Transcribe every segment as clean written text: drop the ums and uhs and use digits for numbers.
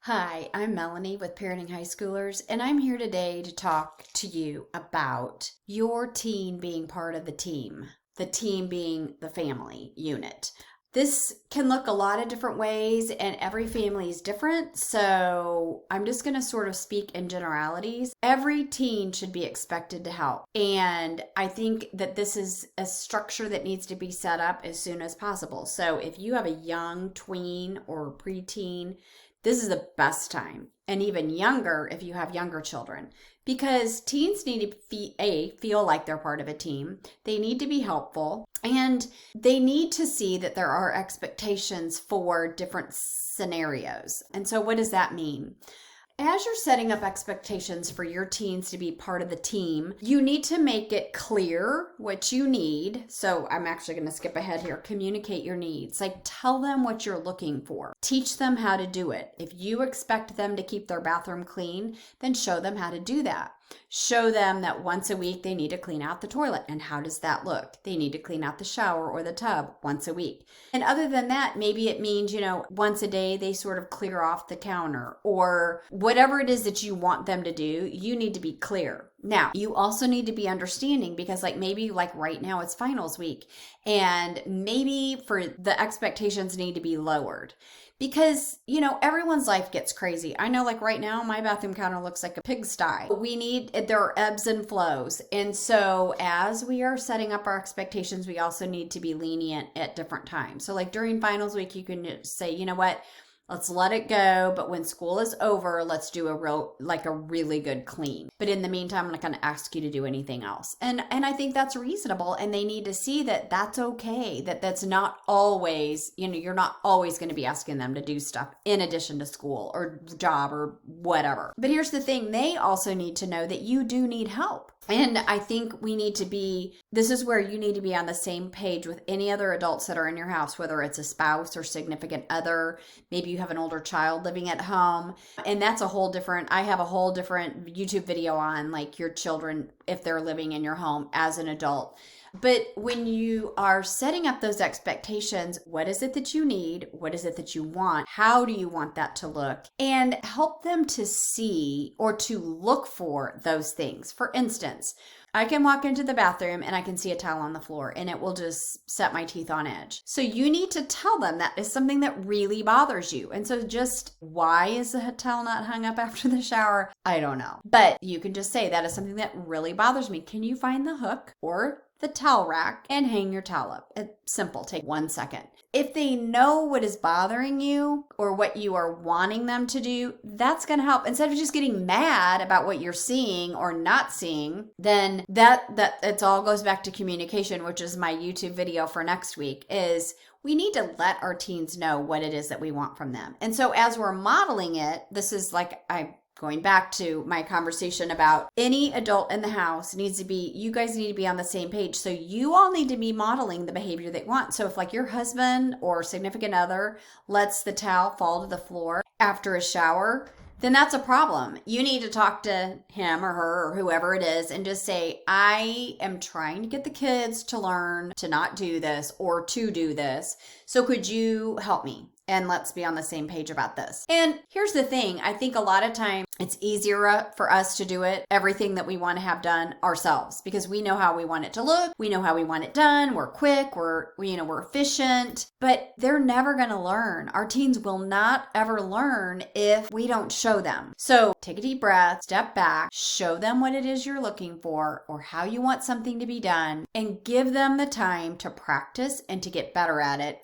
Hi, I'm Melanie with Parenting High Schoolers, and I'm here today to talk to you about your teen being part of the team being the family unit. This can look a lot of different ways, and every family is different. So I'm just going to sort of speak in generalities. Every teen should be expected to help. And I think that this is a structure that needs to be set up as soon as possible. So if you have a young tween or preteen, this is the best time. And even younger if you have younger children, because teens need to feel like they're part of a team. They need to be helpful, and they need to see that there are expectations for different scenarios. And so what does that mean? As you're setting up expectations for your teens to be part of the team, you need to make it clear what you need. So I'm actually going to skip ahead here. Communicate your needs. Like, tell them what you're looking for. Teach them how to do it. If you expect them to keep their bathroom clean, then show them how to do that. Show them that once a week they need to clean out the toilet. And how does that look? They need to clean out the shower or the tub once a week. And other than that, maybe it means, once a day they sort of clear off the counter, or whatever it is that you want them to do, you need to be clear. Now, you also need to be understanding, because maybe right now it's finals week, and maybe for the expectations need to be lowered. Because, everyone's life gets crazy. I know right now my bathroom counter looks like a pigsty. There are ebbs and flows. And so as we are setting up our expectations, we also need to be lenient at different times. So during finals week, you can say, you know what? Let's let it go. But when school is over, let's do a really good clean. But in the meantime, I'm not going to ask you to do anything else. And I think that's reasonable. And they need to see that that's okay. That's not always, you're not always going to be asking them to do stuff in addition to school or job or whatever. But here's the thing. They also need to know that you do need help. And I think this is where you need to be on the same page with any other adults that are in your house, whether it's a spouse or significant other. Maybe you have an older child living at home. And that's I have a whole different YouTube video on your children, if they're living in your home as an adult. But when you are setting up those expectations, what is it that you need? What is it that you want? How do you want that to look? And help them to see or to look for those things. For instance, I can walk into the bathroom and I can see a towel on the floor and it will just set my teeth on edge. So you need to tell them that is something that really bothers you. And so why is the towel not hung up after the shower? I don't know. But you can just say that is something that really bothers me. Can you find the hook or the towel rack and hang your towel up? It's simple. Take 1 second. If they know what is bothering you or what you are wanting them to do, that's going to help. Instead of just getting mad about what you're seeing or not seeing, then it all goes back to communication, which is my YouTube video for next week, is we need to let our teens know what it is that we want from them. And so as we're modeling it, this is going back to my conversation about any adult in the house you guys need to be on the same page. So you all need to be modeling the behavior they want. So if your husband or significant other lets the towel fall to the floor after a shower, then that's a problem. You need to talk to him or her or whoever it is and just say, I am trying to get the kids to learn to not do this or to do this. So could you help me? And let's be on the same page about this. And here's the thing. I think a lot of time it's easier for us to do everything that we want to have done ourselves, because we know how we want it to look. We know how we want it done. We're quick. We're efficient, but they're never going to learn. Our teens will not ever learn if we don't show them. So take a deep breath, step back, show them what it is you're looking for or how you want something to be done, and give them the time to practice and to get better at it.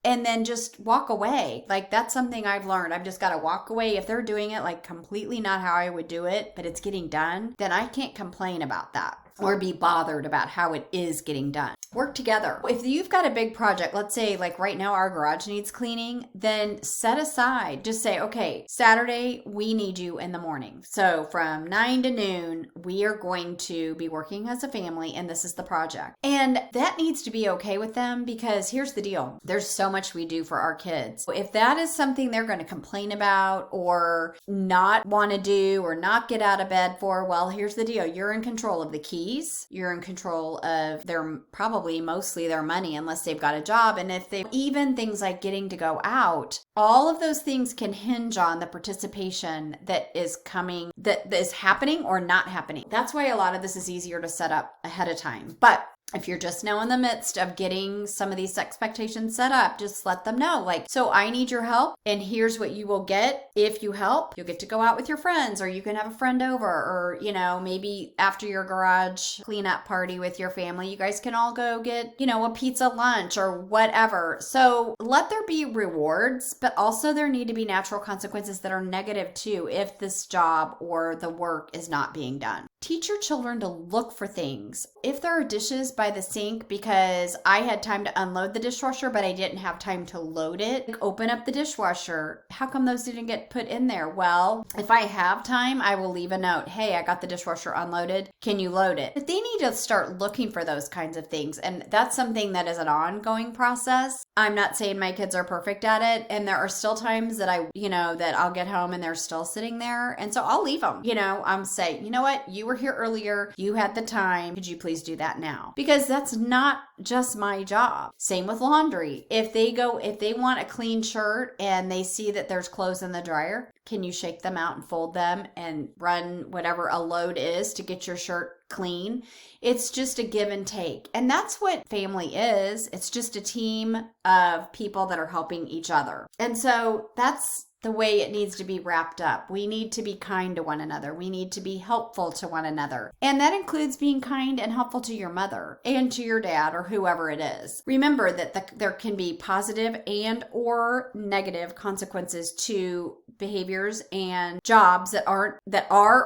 And then just walk away. That's something I've learned. I've just got to walk away. If they're doing it completely not how I would do it, but it's getting done, then I can't complain about that or be bothered about how it is getting done. Work together. If you've got a big project, let's say right now our garage needs cleaning, then set aside, just say, okay, Saturday, we need you in the morning. So from 9 to noon, we are going to be working as a family and this is the project. And that needs to be okay with them, because here's the deal. There's so much we do for our kids. If that is something they're going to complain about or not want to do or not get out of bed for, well, here's the deal. You're in control of the key keys. You're in control of their, probably mostly their money, unless they've got a job. And if they, even things like getting to go out, all of those things can hinge on the participation that is coming, that is happening or not happening. That's why a lot of this is easier to set up ahead of time. But if you're just now in the midst of getting some of these expectations set up, just let them know, like, so I need your help, and here's what you will get if you help. You'll get to go out with your friends, or you can have a friend over, or, maybe after your garage cleanup party with your family, you guys can all go get, a pizza lunch or whatever. So let there be rewards, but also there need to be natural consequences that are negative too if this job or the work is not being done. Teach your children to look for things. If there are dishes by the sink because I had time to unload the dishwasher, but I didn't have time to load it, open up the dishwasher. How come those didn't get put in there? Well, if I have time, I will leave a note. Hey, I got the dishwasher unloaded. Can you load it? But they need to start looking for those kinds of things. And that's something that is an ongoing process. I'm not saying my kids are perfect at it. And there are still times that that I'll get home and they're still sitting there. And so I'll leave them, I'm saying, you know what? You were here earlier. You had the time. Could you please do that now? Because that's not just my job. Same with laundry. If they want a clean shirt and they see that there's clothes in the dryer, can you shake them out and fold them and run whatever a load is to get your shirt clean? It's just a give and take. And that's what family is. It's just a team of people that are helping each other. And so that's the way it needs to be wrapped up. We need to be kind to one another. We need to be helpful to one another. And that includes being kind and helpful to your mother and to your dad or whoever it is. Remember that there can be positive and or negative consequences to behaviors and jobs that are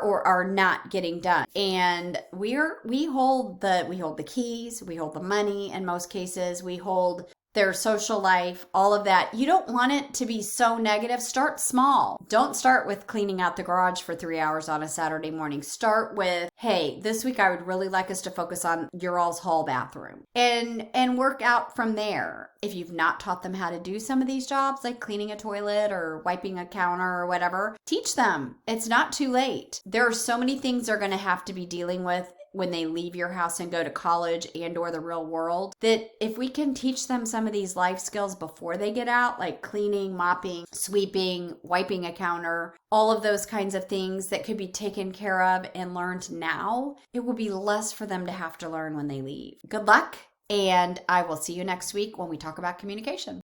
or are not getting done. And we hold the keys, we hold the money in most cases, we hold their social life, all of that. You don't want it to be so negative. Start small. Don't start with cleaning out the garage for 3 hours on a Saturday morning. Start with, hey, this week I would really like us to focus on your all's hall bathroom and work out from there. If you've not taught them how to do some of these jobs, like cleaning a toilet or wiping a counter or whatever, teach them. It's not too late. There are so many things they're going to have to be dealing with when they leave your house and go to college and or the real world, that if we can teach them some of these life skills before they get out, like cleaning, mopping, sweeping, wiping a counter, all of those kinds of things that could be taken care of and learned now, it will be less for them to have to learn when they leave. Good luck, and I will see you next week when we talk about communication.